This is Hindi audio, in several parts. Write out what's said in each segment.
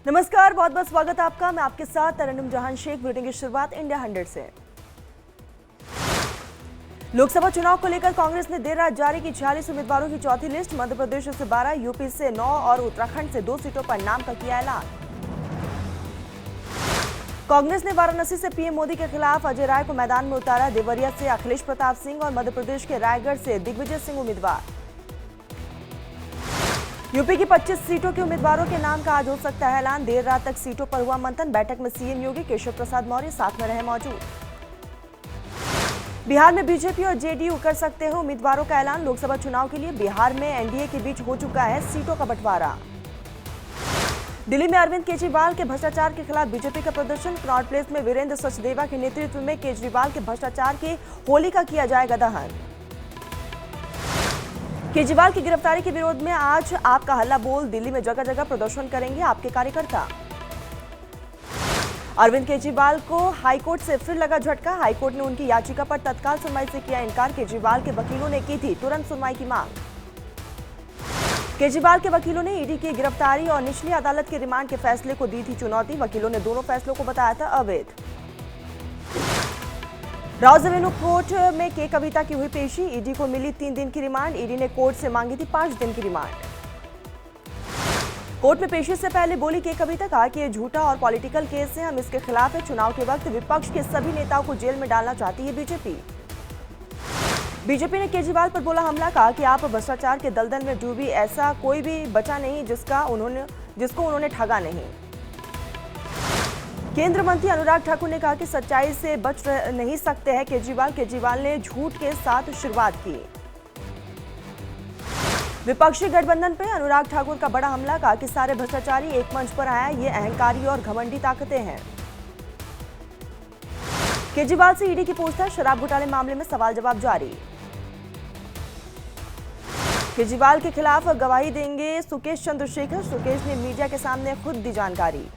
नमस्कार, बहुत बहुत स्वागत है आपका। मैं आपके साथ तरन्नुम जहान शेख। बुलेटिन की शुरुआत इंडिया 100 से। लोकसभा चुनाव को लेकर कांग्रेस ने देर रात जारी की 46 उम्मीदवारों की चौथी लिस्ट। मध्य प्रदेश से 12, यूपी से 9 और उत्तराखंड से 2 सीटों पर नाम का किया ऐलान। कांग्रेस ने वाराणसी से पीएम मोदी के खिलाफ अजय राय को मैदान में उतारा। देवरिया से अखिलेश प्रताप सिंह और मध्य प्रदेश के रायगढ़ से दिग्विजय सिंह उम्मीदवार। यूपी की 25 सीटों के उम्मीदवारों के नाम का आज हो सकता है ऐलान। देर रात तक सीटों पर हुआ मंथन। बैठक में सीएम योगी केशव प्रसाद मौर्य साथ में रहे मौजूद। बिहार में बीजेपी और जेडीयू कर सकते हैं उम्मीदवारों का ऐलान। लोकसभा चुनाव के लिए बिहार में एनडीए के बीच हो चुका है सीटों का बंटवारा। दिल्ली में अरविंद केजरीवाल के भ्रष्टाचार के खिलाफ बीजेपी का प्रदर्शन। कनॉट प्लेस में वीरेंद्र सचदेवा के नेतृत्व में केजरीवाल के भ्रष्टाचार की होली का किया जाएगा दहन। केजरीवाल की गिरफ्तारी के विरोध में आज आपका हल्ला बोल। दिल्ली में जगह जगह प्रदर्शन करेंगे आपके कार्यकर्ता। अरविंद केजरीवाल को हाईकोर्ट से फिर लगा झटका। हाईकोर्ट ने उनकी याचिका पर तत्काल सुनवाई से किया इनकार। केजरीवाल के वकीलों ने की थी तुरंत सुनवाई की मांग। केजरीवाल के वकीलों ने ईडी की गिरफ्तारी और निचली अदालत के रिमांड के फैसले को दी थी चुनौती। वकीलों ने दोनों फैसलों को बताया था अवैध। राउज एवेन्यू कोर्ट में के कविता की हुई पेशी। ईडी को मिली 3 दिन की रिमांड। ईडी ने कोर्ट से मांगी थी 5 दिन की रिमांड। कोर्ट में पेशी से पहले बोली के कविता, कहा कि ये झूठा और पॉलिटिकल केस है, हम इसके खिलाफ है। चुनाव के वक्त विपक्ष के सभी नेताओं को जेल में डालना चाहती है बीजेपी। बीजेपी ने केजरीवाल पर बोला हमला। कहा कि आप भ्रष्टाचार के दलदल में डूबी, ऐसा कोई भी बचा नहीं जिसको उन्होंने ठगा नहीं। केंद्रीय मंत्री अनुराग ठाकुर ने कहा कि सच्चाई से बच नहीं सकते हैं केजरीवाल ने झूठ के साथ शुरुआत की। विपक्षी गठबंधन पर अनुराग ठाकुर का बड़ा हमला। कहा कि सारे भ्रष्टाचारी एक मंच पर आया, ये अहंकारी और घमंडी ताकतें हैं। केजरीवाल से ईडी की पूछताछ। शराब घोटाले मामले में सवाल जवाब जारी। केजरीवाल के खिलाफ गवाही देंगे सुकेश चंद्रशेखर। सुकेश ने मीडिया के सामने खुद दी जानकारी।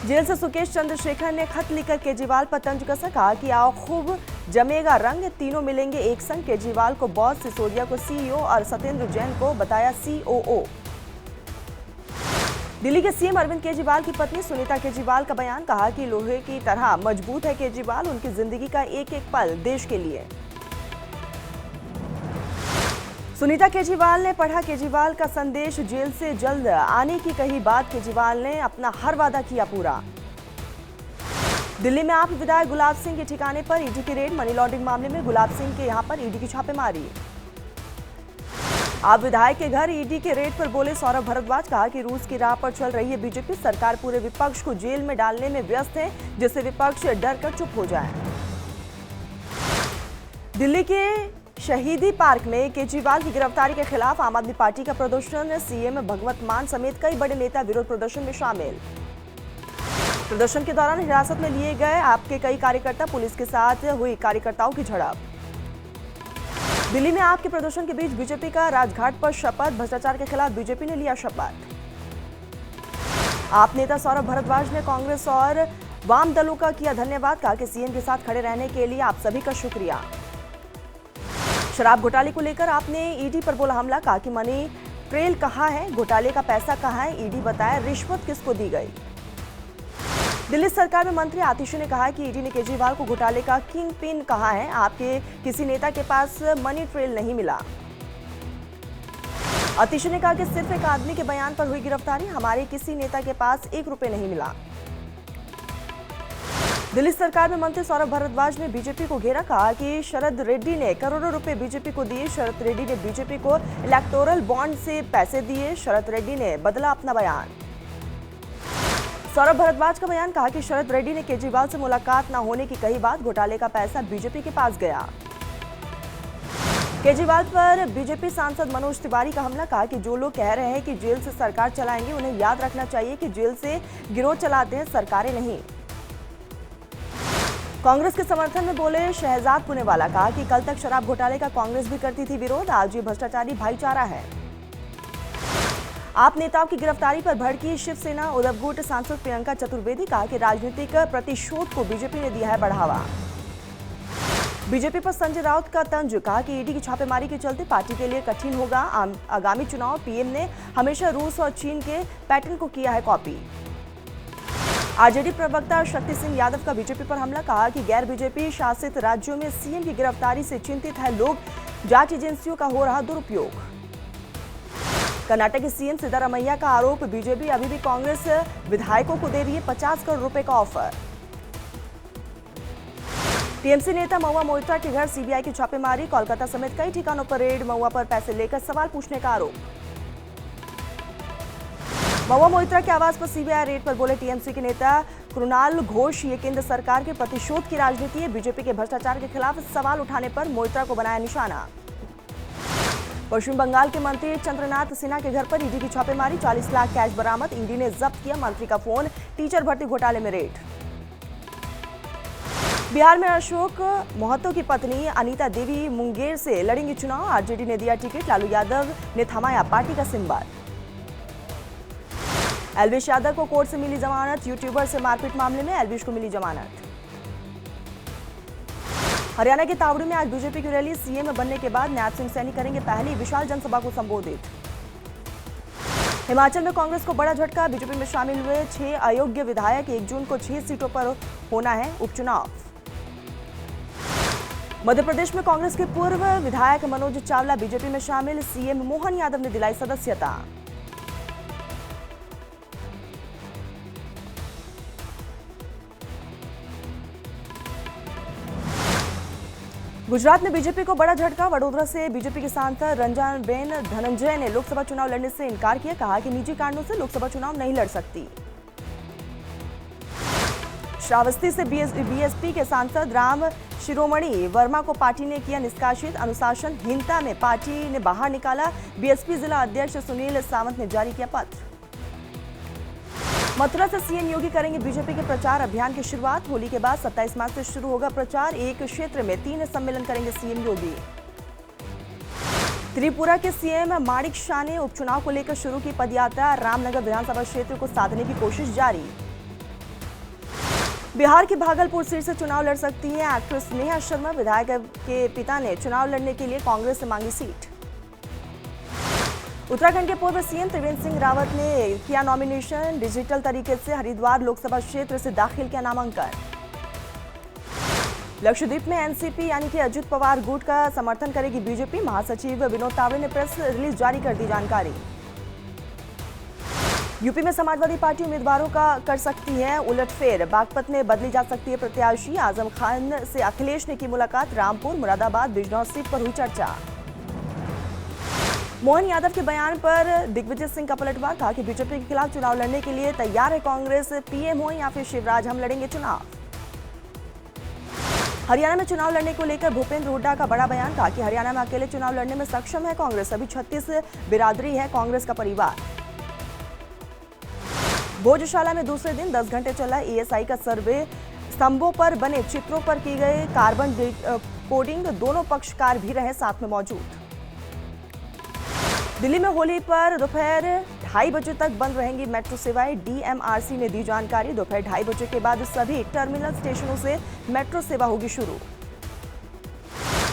जेल से सुकेश चंद्रशेखर ने खत लिखकर केजरीवाल पर तंज कसा। कहा कि आओ खूब जमेगा रंग, तीनों मिलेंगे एक संग। केजरीवाल को बॉस, सिसोदिया को सीईओ और सत्येंद्र जैन को बताया सीओओ। दिल्ली के सीएम अरविंद केजरीवाल की पत्नी सुनीता केजरीवाल का बयान। कहा कि लोहे की तरह मजबूत है केजरीवाल, उनकी जिंदगी का एक एक पल देश के लिए। सुनीता केजरीवाल ने पढ़ा केजरीवाल का संदेश, जेल से जल्द आने की कही बात। केजरीवाल ने अपना हर वादा किया पूरा। दिल्ली में आप विधायक गुलाब सिंह के ठिकाने पर ईडी की रेड। मनी लॉन्ड्रिंग मामले में गुलाब सिंह के यहां पर ईडी की छापेमारी। आप विधायक के घर ईडी के रेड पर बोले सौरभ भारद्वाज। कहा कि रूस की राह पर चल रही है बीजेपी, सरकार पूरे विपक्ष को जेल में डालने में व्यस्त है, जिससे विपक्ष डर कर चुप हो जाए। दिल्ली के शहीदी पार्क में केजरीवाल की गिरफ्तारी के खिलाफ आम आदमी पार्टी का प्रदर्शन। सीएम भगवत मान समेत कई बड़े नेता विरोध प्रदर्शन में शामिल। प्रदर्शन के दौरान हिरासत में लिए गए आपके कई कार्यकर्ता। पुलिस के साथ हुई कार्यकर्ताओं की झड़प। दिल्ली में आपके प्रदर्शन के बीच बीजेपी का राजघाट पर शपथ। भ्रष्टाचार के खिलाफ बीजेपी ने लिया शपथ। आप नेता सौरभ भारद्वाज ने कांग्रेस और वाम दलों का किया धन्यवाद। कहा कि सीएम के साथ खड़े रहने के लिए आप सभी का शुक्रिया। शराब घोटाले को लेकर आपने ईडी पर बोला हमला। कहा कि मनी ट्रेल कहाँ है, घोटाले का पैसा कहाँ है, ईडी बताया रिश्वत किसको दी गई। दिल्ली सरकार में मंत्री आतिशी ने कहा कि ईडी ने केजरीवाल को घोटाले का किंग पिन कहा है। आपके किसी नेता के पास मनी ट्रेल नहीं मिला। आतिशी ने कहा कि सिर्फ एक आदमी के बयान पर हुई गिरफ्तारी, हमारे किसी नेता के पास 1 रुपए नहीं मिला। दिल्ली सरकार में मंत्री सौरभ भारद्वाज ने बीजेपी को घेरा। कहा कि शरद रेड्डी ने करोड़ों रुपए बीजेपी को दिए। शरद रेड्डी ने बीजेपी को इलेक्टोरल बॉन्ड से पैसे दिए। शरद रेड्डी ने बदला अपना बयान। सौरभ भारद्वाज का बयान। कहा कि शरद रेड्डी ने केजरीवाल से मुलाकात न होने की कही बात, घोटाले का पैसा बीजेपी के पास गया। केजरीवाल पर बीजेपी सांसद मनोज तिवारी का हमला। कहा कि जो लोग कह रहे हैं कि जेल से सरकार चलाएंगे, उन्हें याद रखना चाहिए कि जेल से गिरोह चलाते हैं, सरकारें नहीं। कांग्रेस के समर्थन में बोले शहजाद पुनेवाला। कहा कि कल तक शराब घोटाले का कांग्रेस भी करती थी विरोध, आज ये भ्रष्टाचारी भाईचारा है। आप नेताओं की गिरफ्तारी पर भड़की शिवसेना। उद्धव गुट सांसद प्रियंका चतुर्वेदी। कहा कि राजनीतिक प्रतिशोध को बीजेपी ने दिया है बढ़ावा। बीजेपी पर संजय राउत का तंज, कहा कि ईडी की छापेमारी के चलते पार्टी के लिए कठिन होगा आगामी चुनाव। पीएम ने हमेशा रूस और चीन के पैटर्न को किया है कॉपी। आरजेडी प्रवक्ता शक्ति सिंह यादव का बीजेपी पर हमला, कहा कि गैर बीजेपी शासित राज्यों में सीएम की गिरफ्तारी से चिंतित है लोग, जांच एजेंसियों का हो रहा दुरुपयोग। कर्नाटक के सीएम सिद्धारमैया का आरोप, बीजेपी अभी भी कांग्रेस विधायकों को दे रही है 50 करोड़ रुपए का ऑफर। टीएमसी नेता महुआ मोइत्रा के घर सीबीआई की छापेमारी, कोलकाता समेत कई ठिकानों पर रेड, महुआ पर पैसे लेकर सवाल पूछने का आरोप। महुआ मोइत्रा के आवास पर सीबीआई रेड पर बोले टीएमसी के नेता कृणाल घोष, ये केंद्र सरकार के प्रतिशोध की राजनीति है। बीजेपी के भ्रष्टाचार के खिलाफ सवाल उठाने पर मोइत्रा को बनाया निशाना। पश्चिम बंगाल के मंत्री चंद्रनाथ सिन्हा के घर पर ईडी की छापेमारी, 40 लाख कैश बरामद, ईडी ने जब्त किया मंत्री का फोन, टीचर भर्ती घोटाले में रेड। बिहार में अशोक महतो की पत्नी अनीता देवी मुंगेर से लड़ेंगी चुनाव, आरजेडी ने दिया टिकट, लालू यादव ने थमाया पार्टी का सिंबल। एल्विश यादव को कोर्ट से मिली जमानत, यूट्यूबर से मारपीट मामले में एल्विश को मिली जमानत। हरियाणा के तावड़ी में आज बीजेपी की रैली, सीएम बनने के बाद नैब सिंह सैनी करेंगे पहली विशाल जनसभा को संबोधित। हिमाचल में कांग्रेस को बड़ा झटका, बीजेपी में शामिल हुए 6 अयोग्य विधायक, 1 जून को 6 सीटों पर होना है उपचुनाव। मध्य प्रदेश में कांग्रेस के पूर्व विधायक मनोज चावला बीजेपी में शामिल, सीएम मोहन यादव ने दिलाई सदस्यता। गुजरात में बीजेपी को बड़ा झटका, वडोदरा से बीजेपी के सांसद रंजनबेन धनंजय ने लोकसभा चुनाव लड़ने से इनकार किया, कहा कि निजी कारणों से लोकसभा चुनाव नहीं लड़ सकती। श्रावस्ती से बीएसपी के सांसद राम शिरोमणि वर्मा को पार्टी ने किया निष्कासित, अनुशासनहीनता में पार्टी ने बाहर निकाला, बीएसपी जिला अध्यक्ष सुनील सावंत ने जारी किया पत्र। मथुरा से सीएम योगी करेंगे बीजेपी के प्रचार अभियान की शुरुआत, होली के बाद 27 मार्च से शुरू होगा प्रचार, एक क्षेत्र में 3 सम्मेलन करेंगे सीएम योगी। त्रिपुरा के सीएम माणिक शाह ने उपचुनाव को लेकर शुरू की पदयात्रा, रामनगर विधानसभा क्षेत्र को साधने की कोशिश जारी। बिहार की भागलपुर सीट से चुनाव लड़ सकती है एक्ट्रेस नेहा शर्मा, विधायक के पिता ने चुनाव लड़ने के लिए कांग्रेस से मांगी सीट। उत्तराखंड के पूर्व सीएम त्रिवेंद्र सिंह रावत ने किया नॉमिनेशन, डिजिटल तरीके से हरिद्वार लोकसभा क्षेत्र से दाखिल किया नामांकन। लक्षद्वीप में एनसीपी यानी कि अजित पवार गुट का समर्थन करेगी बीजेपी, महासचिव विनोद तावड़े ने प्रेस रिलीज जारी कर दी जानकारी। यूपी में समाजवादी पार्टी उम्मीदवारों का कर सकती है उलटफेर, बागपत में बदली जा सकती है प्रत्याशी, आजम खान से अखिलेश ने की मुलाकात, रामपुर मुरादाबाद बिजनौर सीट पर हुई चर्चा। मोहन यादव के बयान पर दिग्विजय सिंह का पलटवार, कहा कि बीजेपी के खिलाफ चुनाव लड़ने के लिए तैयार है कांग्रेस, पीएम हो या फिर शिवराज, हम लड़ेंगे चुनाव। हरियाणा में चुनाव लड़ने को लेकर भूपेंद्र हुड्डा का बड़ा बयान, कहा कि हरियाणा में अकेले चुनाव लड़ने में सक्षम है कांग्रेस, अभी 36 बिरादरी है कांग्रेस का परिवार। भोजशाला में दूसरे दिन 10 घंटे चला एएसआई का सर्वे, स्तंभों पर बने चित्रों पर की गई कार्बन कोडिंग, दोनों पक्षकार भी रहे साथ में मौजूद। दिल्ली में होली पर दोपहर 2:30 बजे तक बंद रहेंगी मेट्रो सेवाएं, डीएमआरसी ने दी जानकारी, दोपहर 2:30 बजे के बाद सभी टर्मिनल स्टेशनों से मेट्रो सेवा होगी शुरू।